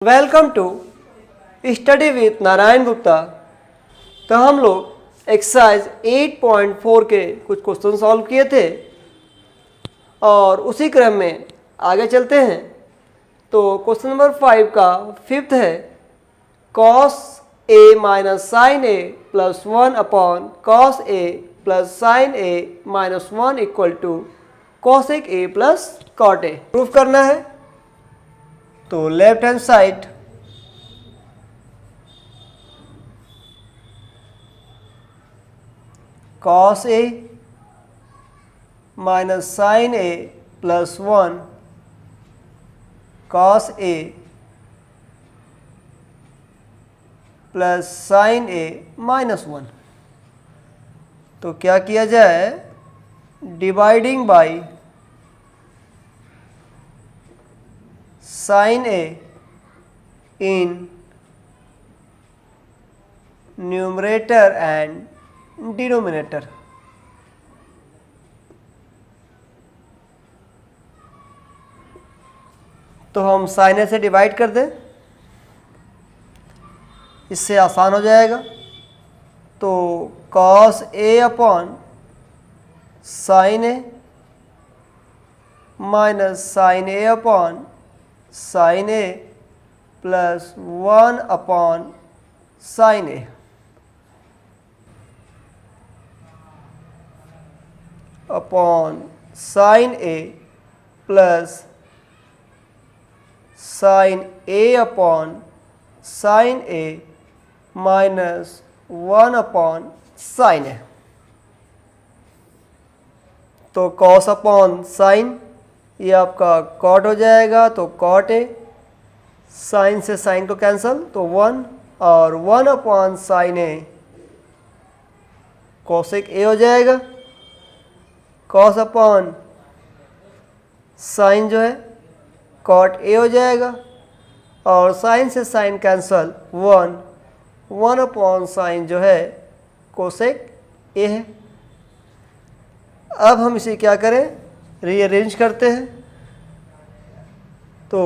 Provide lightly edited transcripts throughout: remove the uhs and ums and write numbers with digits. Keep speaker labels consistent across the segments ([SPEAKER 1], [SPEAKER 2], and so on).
[SPEAKER 1] Welcome to study with Narayan Gupta. तो हम लोग एक्सरसाइज 8.4 के कुछ क्वेश्चन सॉल्व किए थे और उसी क्रम में आगे चलते हैं। तो क्वेश्चन नंबर 5 का फिफ्थ है cos a minus sine a plus 1 upon cos a plus sine a minus 1 equal to cosec a प्लस cot a प्रूफ करना है। तो left hand side cos a minus sine a plus 1 cos a plus sine a minus 1। तो क्या किया जाए, dividing by sine a in numerator and denominator. तो हम साइन a से डिवाइड कर दें, इससे आसान हो जाएगा। तो cos a upon sine a minus sine a upon sine a plus 1 upon sine a। Upon sine a plus sine a upon sine a minus 1 upon sine a। तो cos upon sine ये आपका cot हो जाएगा, तो cot a, sine से sine को cancel तो 1 और 1 upon sine a cosec a हो जाएगा। कॉस अपॉन साइन जो है कॉट ए हो जाएगा और साइन से साइन कैंसल 1 अपॉन साइन जो है कोसेक ए है। अब हम इसे क्या करें, रीअरेंज करते हैं। तो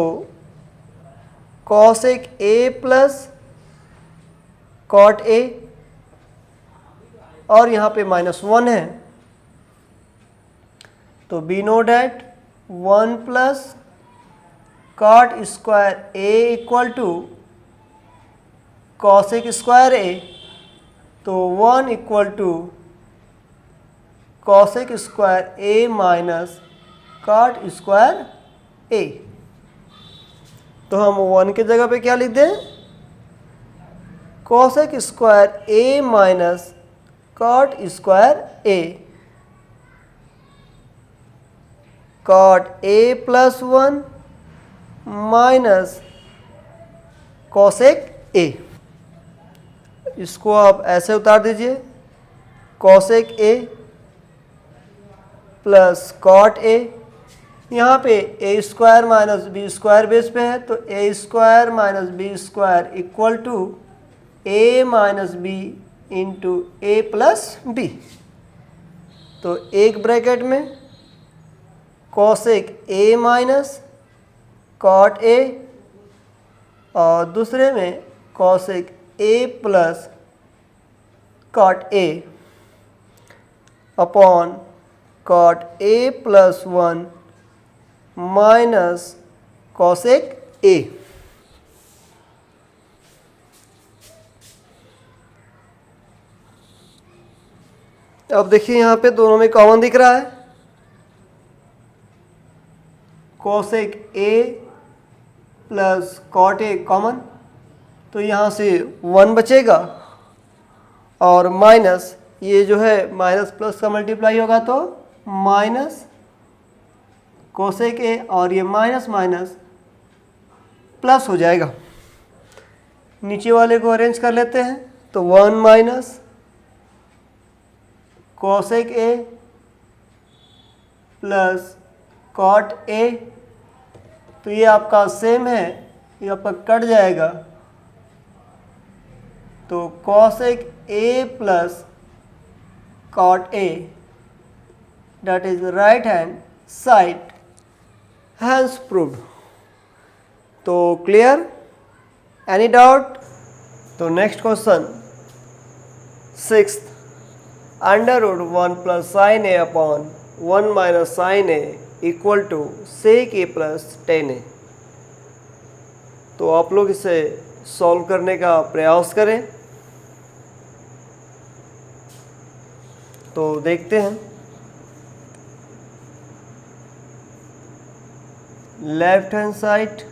[SPEAKER 1] cosec A plus cot A और यहाँ पे माइनस 1 है, तो we know that 1 plus cot square A equal to cosec square A. तो 1 equal to cosec square A minus cot square A. तो हम 1 की जगह पे क्या लिख दें, cosec square A minus cot square A. Cot A plus 1 minus cosec A. इसको आप ऐसे उतार दीजिए, cosec A plus cot A. यहाँ पे A square minus B square base पे है, तो A square minus B square equal to A minus B into A plus B. तो एक ब्रैकेट में cosec A minus cot A और दूसरे में cosec A plus cot A upon cot A plus 1 minus cosec A. अब देखिए यहाँ पे दोनों में कॉमन दिख रहा है, cosec A plus cot a common, तो यहाँ से 1 बचेगा और माइनस ये जो है माइनस प्लस का मल्टीप्लाई होगा तो माइनस कोसेक ए और ये माइनस माइनस प्लस हो जाएगा। नीचे वाले को अरेंज कर लेते हैं, तो 1 minus cosec A plus cot a. तो ये आपका सेम है, ये आपका कट जाएगा। तो cosec A plus cot A that is right hand side, hence proved। तो क्लियर। Any doubt? तो next question 6th, under root 1 plus sine A upon 1 minus sine A equal to sec A plus 10a। तो आप लोग इसे solve करने का प्रयास करें। तो देखते हैं, लेफ्ट हैंड साइड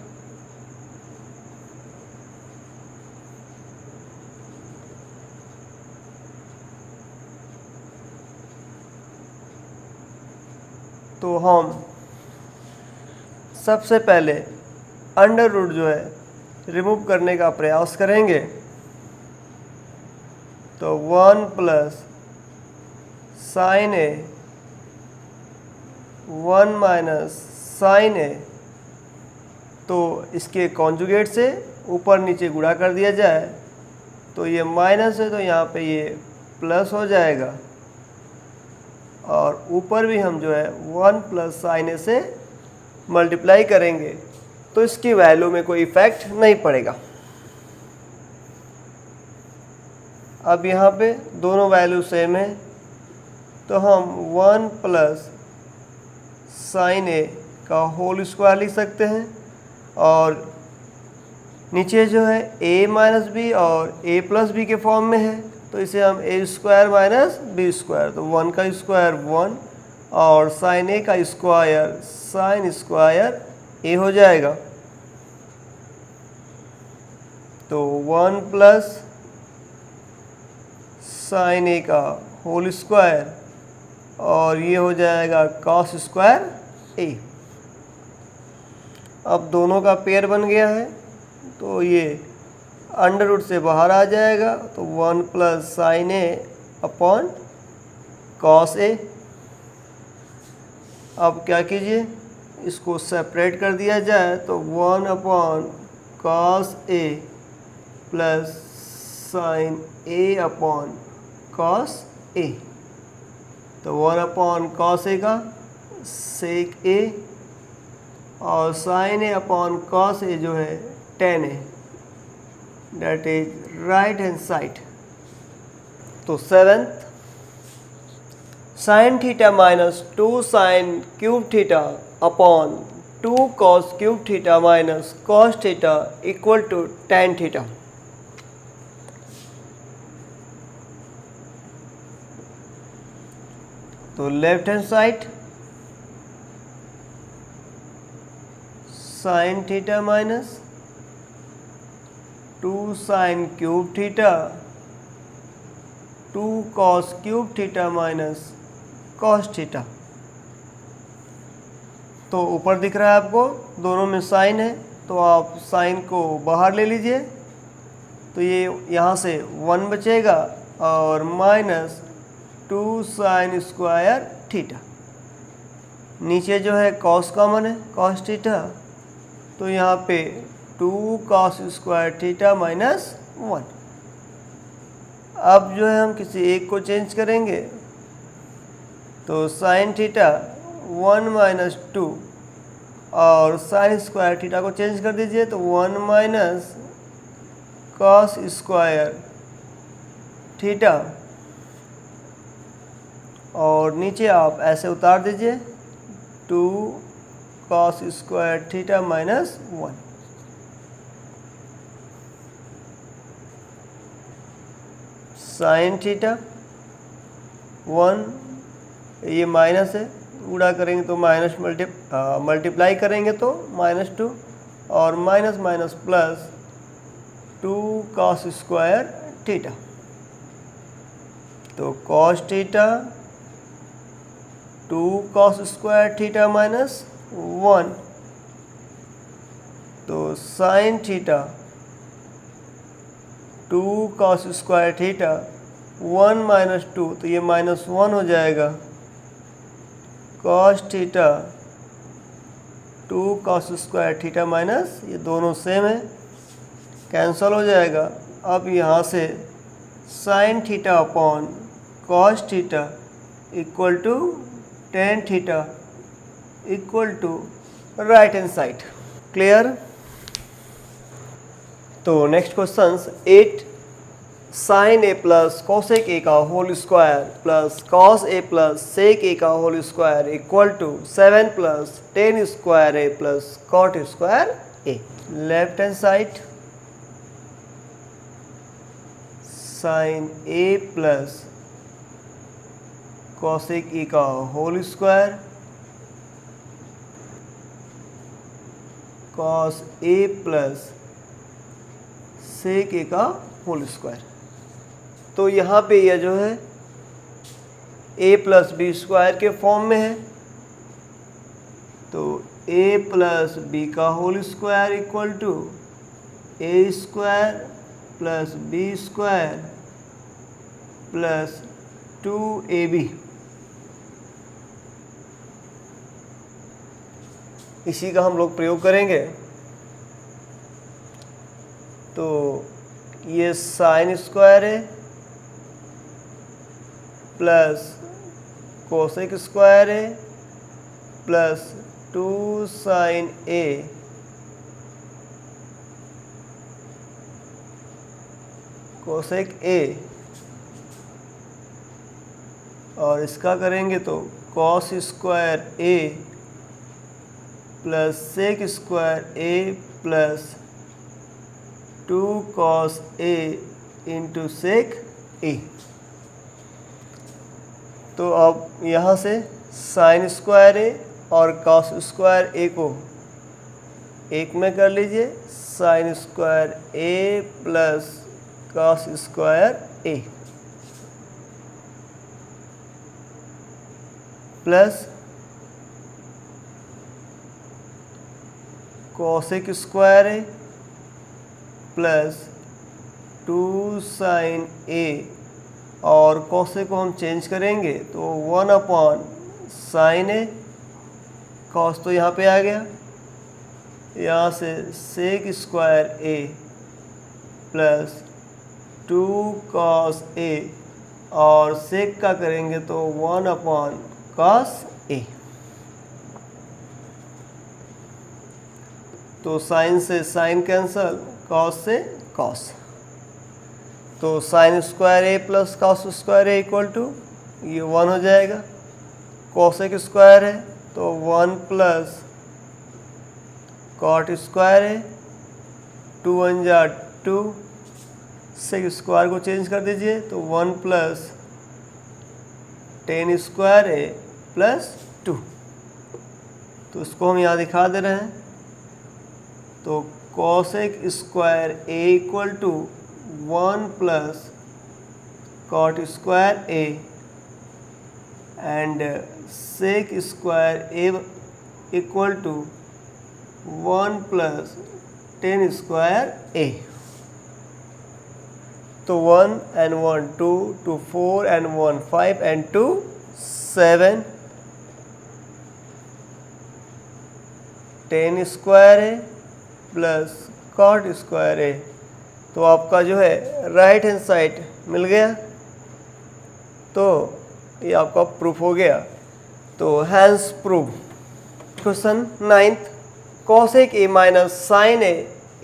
[SPEAKER 1] तो हम सबसे पहले अंडर रूट जो है रिमूव करने का प्रयास करेंगे। तो 1 plus sine A 1 minus sine a, तो इसके कॉन्जुगेट से ऊपर नीचे गुणा कर दिया जाए तो ये माइनस है तो यहाँ पे ये प्लस हो जाएगा, और ऊपर भी हम जो है 1 प्लस साइन ए से मल्टीप्लाई करेंगे तो इसकी वैल्यू में कोई इफेक्ट नहीं पड़ेगा। अब यहाँ पे दोनों वैल्यू सेम है तो हम 1 प्लस साइन ए का होल स्क्वायर लिख सकते हैं, और नीचे जो है a माइनस बी और a प्लस बी के फॉर्म में है तो इसे हम a square minus B square, तो 1 का स्क्वायर 1 और साइन a का स्क्वायर साइन स्क्वायर a हो जाएगा। तो 1 प्लस साइन a का होल स्क्वायर और ये हो जाएगा कॉस स्क्वायर a। अब दोनों का पेयर बन गया है तो ये अंडर रूट से बाहर आ जाएगा, तो 1 प्लस साइन ए अपॉन कॉस ए। अब क्या कीजिए, इसको सेपरेट कर दिया जाए तो 1 upon cos A plus sine A upon cos A. तो 1 अपॉन कॉस ए का सेक ए और sine A upon cos A जो है tan a, that is right hand side. तो 7th, sine theta minus 2 sine cube theta upon 2 cos cube theta minus cos theta equal to tan theta. तो left hand side sine theta minus 2 sine cube theta 2 cos cube theta minus cos theta. तो ऊपर दिख रहा है आपको, दोनों में sign है तो आप साइन को बाहर ले लीजिए तो ये यहाँ से 1 बचेगा और माइनस 2 साइन स्क्वायर थीटा। नीचे जो है कॉस कॉमन है कॉस थीटा, तो यहाँ पे 2 कॉस स्क्वायर थीटा माइनस 1। अब जो है हम किसी एक को चेंज करेंगे तो साइन थीटा 1 माइनस 2 और साइन स्क्वायर थीटा को चेंज कर दीजिए तो 1 माइनस कॉस स्क्वायर थीटा, और नीचे आप ऐसे उतार दीजिए 2 cos square theta minus 1। Sine theta 1, ये माइनस है, गुणा करेंगे तो माइनस मल्टीप्लाई करेंगे तो -2 और minus minus plus 2 cos square theta. तो cos theta 2 cos square theta minus 1, तो sine theta 2 cos square theta 1 minus 2, तो ये -1 हो जाएगा। Cos theta 2 cos square theta minus, ये दोनों सेम है, कैंसल हो जाएगा। अब यहाँ से sine theta upon cos theta equal to tan theta equal to right hand side. Clear? तो next question 8 sine A plus cosec A का whole square plus cos A plus sec A का whole square equal to 7 प्लस tan square A plus cot square A. Left hand side sine A plus cosec A का whole square cos A plus sec A का whole square. तो यहाँ पे यह जो है a प्लस बी स्क्वायर के फॉर्म में है, तो a प्लस बी का whole square equal to a square plus b square plus 2ab। इसी का हम लोग प्रयोग करेंगे। तो ये साइन स्क्वायर है प्लस कोसेक स्क्वायर है plus 2 sine a cosec a, और इसका करेंगे तो cos square A plus sec square A plus 2 cos a into sec a. तो अब यहाँ से साइन स्क्वायर ए और कॉस स्क्वायर ए को एक में कर लीजिए, sign square A plus cos square A plus cosec square A plus 2 sine A, और कॉसेक को हम चेंज करेंगे तो 1 अपॉन साइन ए, कॉस तो यहाँ पे आ गया, यहाँ से सेक स्क्वायर ए प्लस 2 कॉस ए, और सेक का करेंगे तो 1 अपॉन कॉस ए। तो साइन से साइन कैंसल, कॉस से कॉस, तो sine square A plus cos square A equal to ये 1 हो जाएगा। कॉसेक स्क्वायर है तो 1 प्लस कॉट स्क्वायर है, 2 1 जा 2, सेक स्क्वायर को चेंज कर दीजिए तो 1 प्लस टेन स्क्वायर ए प्लस 2। तो इसको हम यहाँ दिखा दे रहे हैं। तो cosec square A equal to 1 plus cot square A and sec square A equal to 1 plus tan square A. तो 1 and 1 2, 2 4 and 1 5 and 2 7, ten square है प्लस कॉट स्क्वायर है। तो आपका जो है राइट हैंड साइड मिल गया, तो ये आपका प्रूफ हो गया। तो hence proof. Question 9th cosec A minus sine A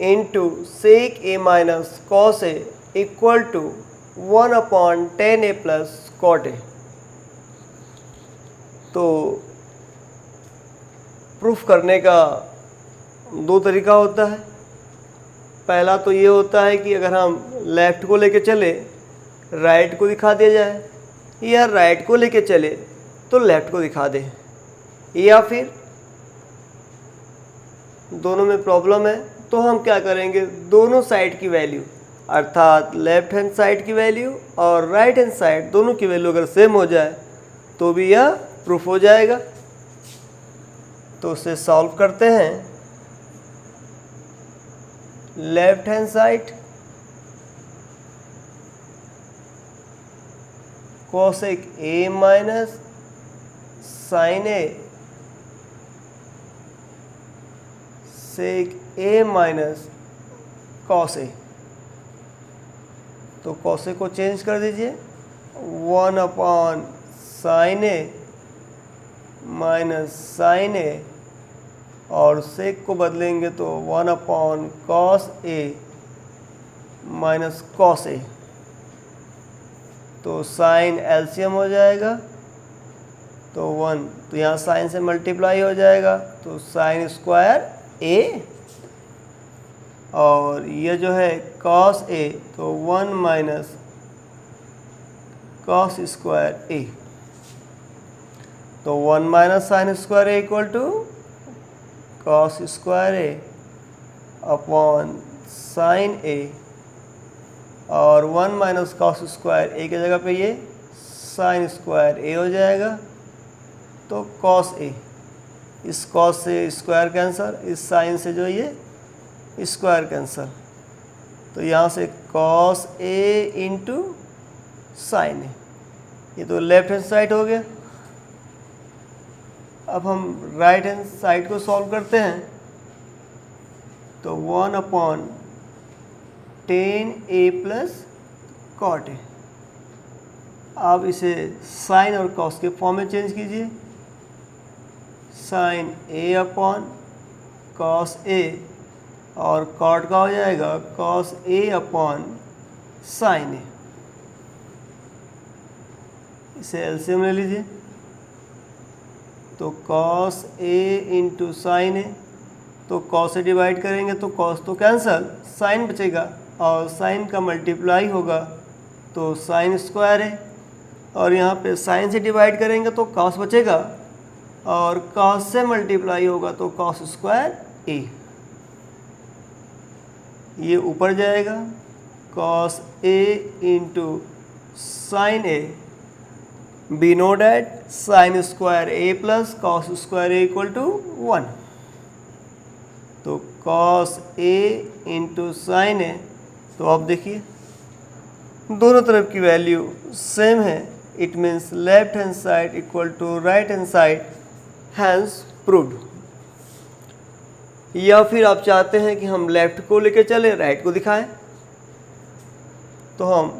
[SPEAKER 1] into sec A minus cos a equal to 1 upon tan a plus cot a. तो प्रूफ करने का 2 तरीका होता है। पहला तो ये होता है कि अगर हम लेफ़्ट को लेके चले राइट को दिखा दिया जाए, या राइट को लेके चले तो लेफ़्ट को दिखा दे, या फिर दोनों में प्रॉब्लम है तो हम क्या करेंगे, दोनों साइड की वैल्यू अर्थात लेफ्ट हैंड साइड की वैल्यू और राइट हैंड साइड दोनों की वैल्यू अगर सेम हो जाए तो भी यह प्रूफ हो जाएगा। तो उसे सॉल्व करते हैं। Left hand side cosec A minus sine A sec A minus cos A. तो कॉस ए को चेंज कर दीजिए, 1 upon sine A minus sine A, और सेक को बदलेंगे तो 1 upon cos A minus cos A, तो साइन एलसीएम हो जाएगा तो 1, तो यहाँ साइन से मल्टीप्लाई हो जाएगा तो साइन स्क्वायर ए, और ये जो है कॉस ए तो 1 माइनस कॉस स्क्वायर ए, तो 1 minus sine square A equal to cos square A upon sine A, और 1 माइनस कॉस स्क्वायर ए की जगह पे ये साइन स्क्वायर ए हो जाएगा, तो कॉस ए, इस कॉस से स्क्वायर कैंसर, इस साइन से जो ये स्क्वायर कैंसर, तो यहाँ से कॉस ए इंटू साइन ए, ये तो लेफ्ट हैंड साइड हो गया। अब हम राइट हैंड साइड को सॉल्व करते हैं, तो 1 अपॉन 10a प्लस कॉट ए, आप इसे साइन और कॉस के फॉर्म में चेंज कीजिए, साइन ए अपॉन कॉस ए, और कॉट का हो जाएगा कॉस ए अपॉन साइन ए, इसे एलसीएम ले लीजिए, तो cos a into sine a, तो कॉस से डिवाइड करेंगे तो कॉस तो कैंसल, साइन बचेगा, और साइन का मल्टीप्लाई होगा तो साइन स्क्वायर है, और यहाँ पे साइन से डिवाइड करेंगे तो कॉस बचेगा, और कॉस से मल्टीप्लाई होगा तो कॉस स्क्वायर ए, ये ऊपर जाएगा cos a into sine a, we know that sine square A plus cos square A equal to 1, तो cos a into sine a, तो आप देखिए दोनों तरफ की वैल्यू सेम है, it means left hand side equal to right hand side, hence proved. या फिर आप चाहते हैं कि हम लेफ्ट को लेके चले राइट को दिखाएं, तो हम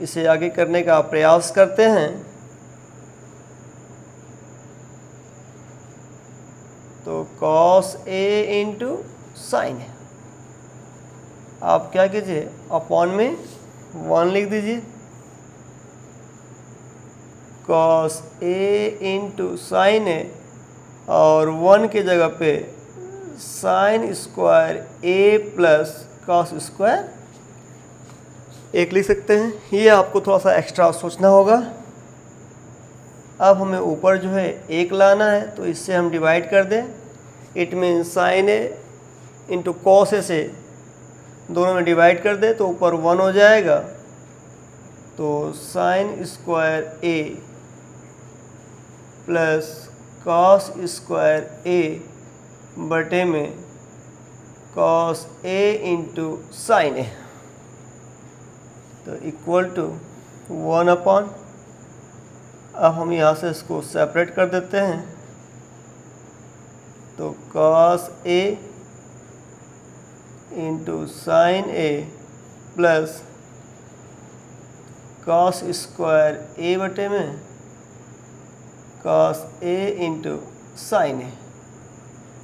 [SPEAKER 1] इसे आगे करने का प्रयास करते हैं, तो कॉस ए इंटू साइन है, आप क्या कीजिए अपॉन में 1 लिख दीजिए, कॉस ए इंटू साइन है, और 1 की जगह पे साइन स्क्वायर ए प्लस कॉस स्क्वायर एक लिख सकते हैं। ये आपको थोड़ा सा एक्स्ट्रा सोचना होगा। अब हमें ऊपर जो है 1 लाना है, तो इससे हम डिवाइड कर दें, it mean sine A into cos A से दोनों में डिवाइड कर दें तो ऊपर 1 हो जाएगा, तो साइन स्क्वायर ए प्लस कॉस स्क्वायर ए बटे में cos a into sine a, तो इक्वल टू 1 अपॉन, अब हम यहाँ से इसको सेपरेट कर देते हैं, तो cos a into sine A plus cos square ए बटे में कॉस ए इंटू साइन ए,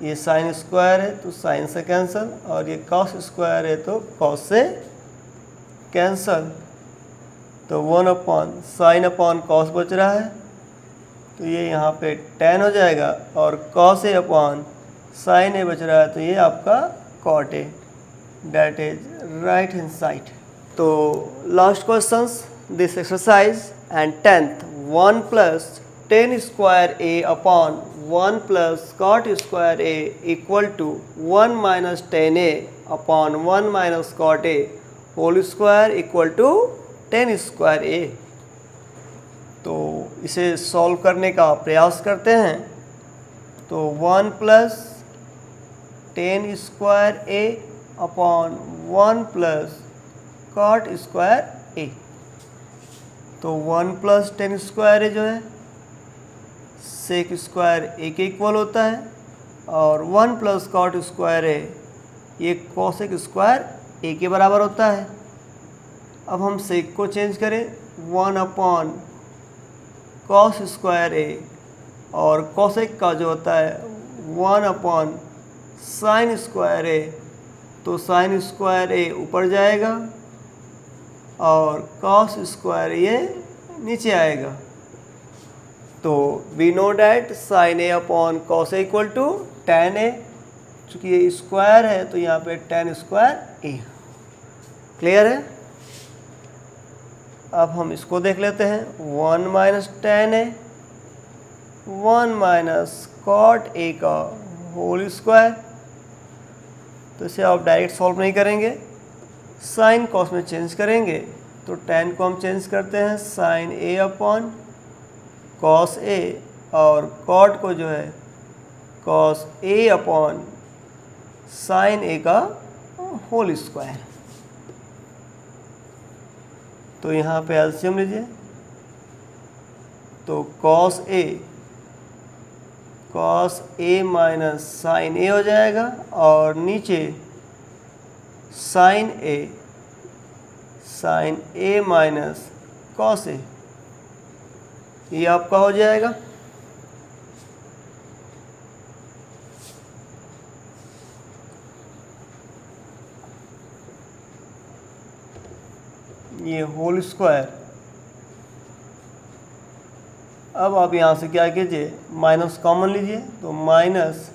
[SPEAKER 1] ये साइन स्क्वायर है तो साइन से कैंसल, और ये कॉस स्क्वायर है तो कॉस से कैंसल, तो 1 अपॉन साइन अपॉन कॉस बच रहा है, तो ये यहाँ पे tan हो जाएगा, और cos A upon sine A बच रहा है, तो ये आपका cot A, that is right hand side. तो last questions this exercise and 10th 1 plus tan square A upon 1 plus cot square A equal to 1 minus tan A upon 1 minus cot A whole square equal to tan square A. तो इसे solve करने का प्रयास करते हैं, तो 1 plus tan square A upon 1 plus cot square A, तो 1 plus tan square ए जो है सेक स्क्वायर ए के इक्वल होता है, और 1 प्लस कॉट स्क्वायर ए ये कोसेक स्क्वायर ए के बराबर होता है। अब हम सेक को चेंज करें, 1 अपॉन कॉस स्क्वायर ए, और कोसेक का जो होता है 1 अपॉन साइन स्क्वायर ए, तो साइन स्क्वायर ए ऊपर जाएगा और कॉस स्क्वायर ये नीचे आएगा। तो we know that sine A upon cos a equal to tan a, चूँकि ये स्क्वायर है तो यहाँ पे tan स्क्वायर ए। क्लियर है? अब हम इसको देख लेते हैं। 1 minus tan A 1 minus cot a का होल स्क्वायर। तो इसे आप डायरेक्ट सॉल्व नहीं करेंगे, साइन कॉस में चेंज करेंगे। तो tan को हम चेंज करते हैं साइन ए अपॉन कॉस ए, और कॉट को जो है कॉस ए अपॉन साइन ए का होल स्क्वायर। तो यहाँ पे एलसीएम लीजिए, तो कॉस ए माइनस साइन ए हो जाएगा, और नीचे साइन ए माइनस कॉस ए, ये आपका हो जाएगा। ये होल स्क्वायर। अब आप यहाँ से क्या कीजिए, माइनस कॉमन लीजिए, तो minus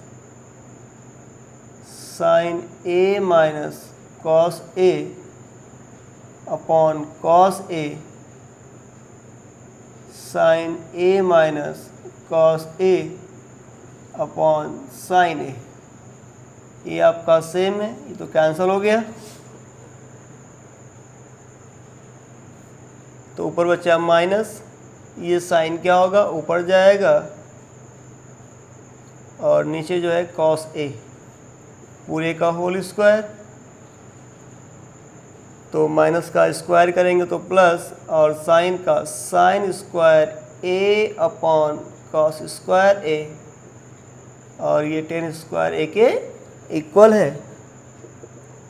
[SPEAKER 1] sine A minus cos A upon cos A sign A minus cos A upon sine ए। ये आपका सेम है, ये तो कैंसिल हो गया। तो ऊपर बचा माइनस, ये साइन क्या होगा, ऊपर जाएगा, और नीचे जो है कॉस ए पूरे का होल स्क्वायर। तो माइनस का स्क्वायर करेंगे तो प्लस, और साइन का sine square A upon cos square A, और ये tan स्क्वायर ए के इक्वल है।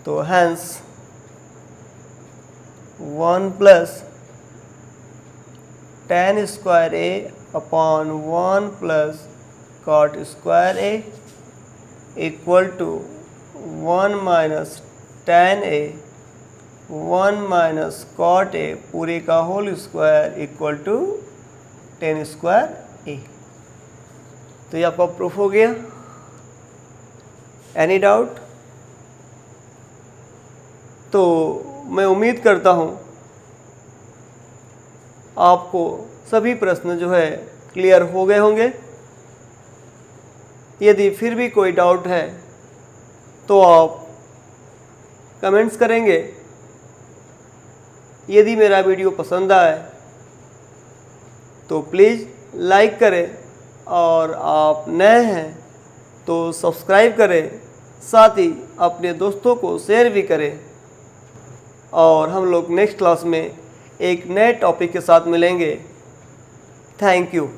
[SPEAKER 1] तो hence 1 plus tan square A upon 1 plus cot square A equal to 1 minus tan A 1 minus cot A पूरे का whole square equal to tan square A. तो ये आपका प्रूफ हो गया। Any doubt? तो मैं उम्मीद करता हूँ आपको सभी प्रश्न जो है क्लियर हो गए होंगे। यदि फिर भी कोई डाउट है तो आप कमेंट्स करेंगे। यदि मेरा वीडियो पसंद आए तो प्लीज़ लाइक करें, और आप नए हैं तो सब्सक्राइब करें, साथ ही अपने दोस्तों को शेयर भी करें। और हम लोग नेक्स्ट क्लास में एक नए टॉपिक के साथ मिलेंगे। Thank you.